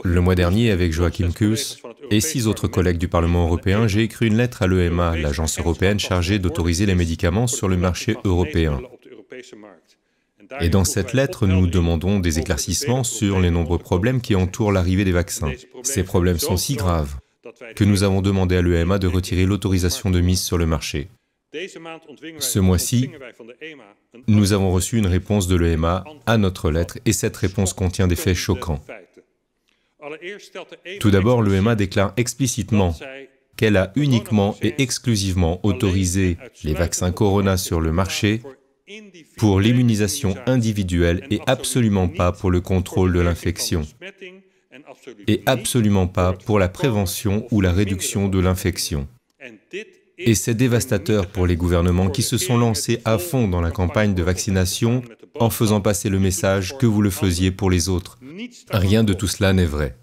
Le mois dernier, avec Joachim Kues et 6 autres collègues du Parlement européen, j'ai écrit une lettre à l'EMA, l'agence européenne chargée d'autoriser les médicaments sur le marché européen. Et dans cette lettre, nous demandons des éclaircissements sur les nombreux problèmes qui entourent l'arrivée des vaccins. Ces problèmes sont si graves que nous avons demandé à l'EMA de retirer l'autorisation de mise sur le marché. Ce mois-ci, nous avons reçu une réponse de l'EMA à notre lettre et cette réponse contient des faits choquants. Tout d'abord, l'EMA déclare explicitement qu'elle a uniquement et exclusivement autorisé les vaccins Corona sur le marché pour l'immunisation individuelle et absolument pas pour le contrôle de l'infection, et absolument pas pour la prévention ou la réduction de l'infection. Et c'est dévastateur pour les gouvernements qui se sont lancés à fond dans la campagne de vaccination en faisant passer le message que vous le faisiez pour les autres. Rien de tout cela n'est vrai.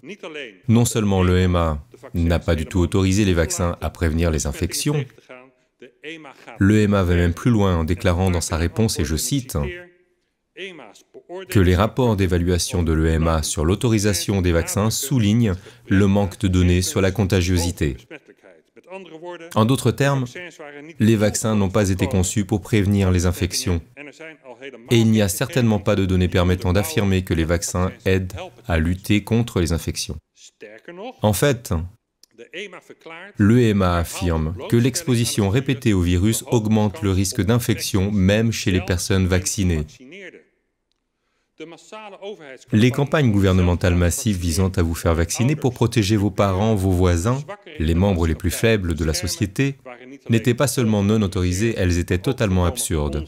Non seulement l'EMA n'a pas du tout autorisé les vaccins à prévenir les infections, l'EMA va même plus loin en déclarant dans sa réponse, et je cite, que les rapports d'évaluation de l'EMA sur l'autorisation des vaccins soulignent le manque de données sur la contagiosité. En d'autres termes, les vaccins n'ont pas été conçus pour prévenir les infections. Et il n'y a certainement pas de données permettant d'affirmer que les vaccins aident à lutter contre les infections. En fait, l'EMA affirme que l'exposition répétée au virus augmente le risque d'infection même chez les personnes vaccinées. Les campagnes gouvernementales massives visant à vous faire vacciner pour protéger vos parents, vos voisins, les membres les plus faibles de la société, n'étaient pas seulement non autorisées, elles étaient totalement absurdes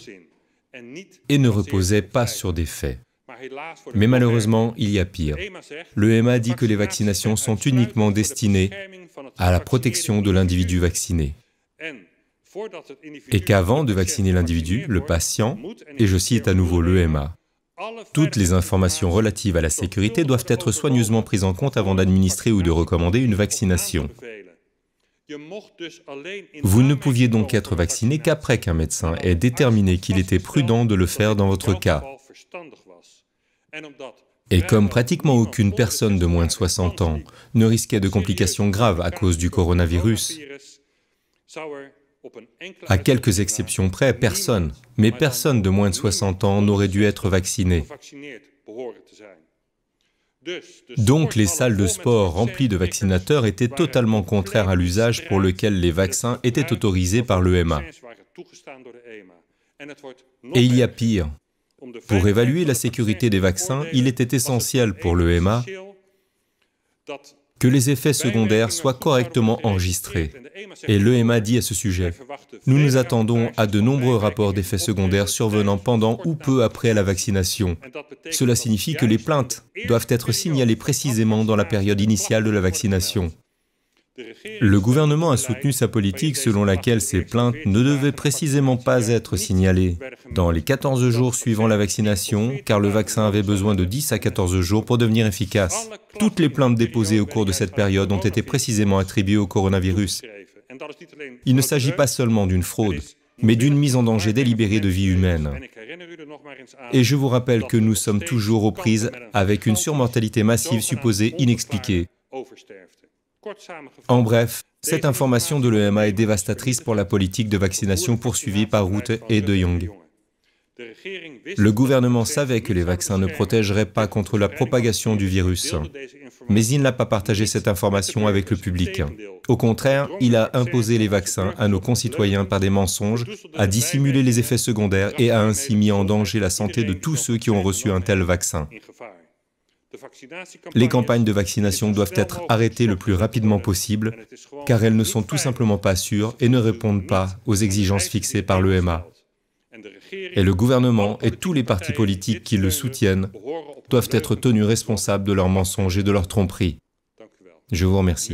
et ne reposaient pas sur des faits. Mais malheureusement, il y a pire. L'EMA dit que les vaccinations sont uniquement destinées à la protection de l'individu vacciné et qu'avant de vacciner l'individu, le patient, et je cite à nouveau l'EMA, toutes les informations relatives à la sécurité doivent être soigneusement prises en compte avant d'administrer ou de recommander une vaccination. Vous ne pouviez donc être vacciné qu'après qu'un médecin ait déterminé qu'il était prudent de le faire dans votre cas. Et comme pratiquement aucune personne de moins de 60 ans ne risquait de complications graves à cause du coronavirus, à quelques exceptions près, personne, mais personne de moins de 60 ans n'aurait dû être vacciné. Donc les salles de sport remplies de vaccinateurs étaient totalement contraires à l'usage pour lequel les vaccins étaient autorisés par l'EMA. Et il y a pire. Pour évaluer la sécurité des vaccins, il était essentiel pour l'EMA que les effets secondaires soient correctement enregistrés. Et l'EMA dit à ce sujet, « Nous nous attendons à de nombreux rapports d'effets secondaires survenant pendant ou peu après la vaccination. Cela signifie que les plaintes doivent être signalées précisément dans la période initiale de la vaccination. » Le gouvernement a soutenu sa politique selon laquelle ces plaintes ne devaient précisément pas être signalées dans les 14 jours suivant la vaccination, car le vaccin avait besoin de 10 à 14 jours pour devenir efficace. Toutes les plaintes déposées au cours de cette période ont été précisément attribuées au coronavirus. Il ne s'agit pas seulement d'une fraude, mais d'une mise en danger délibérée de vie humaine. Et je vous rappelle que nous sommes toujours aux prises avec une surmortalité massive supposée inexpliquée. En bref, cette information de l'EMA est dévastatrice pour la politique de vaccination poursuivie par Rutte et De Jong. Le gouvernement savait que les vaccins ne protégeraient pas contre la propagation du virus, mais il n'a pas partagé cette information avec le public. Au contraire, il a imposé les vaccins à nos concitoyens par des mensonges, a dissimulé les effets secondaires et a ainsi mis en danger la santé de tous ceux qui ont reçu un tel vaccin. Les campagnes de vaccination doivent être arrêtées le plus rapidement possible, car elles ne sont tout simplement pas sûres et ne répondent pas aux exigences fixées par l'EMA. Et le gouvernement et tous les partis politiques qui le soutiennent doivent être tenus responsables de leurs mensonges et de leurs tromperies. Je vous remercie.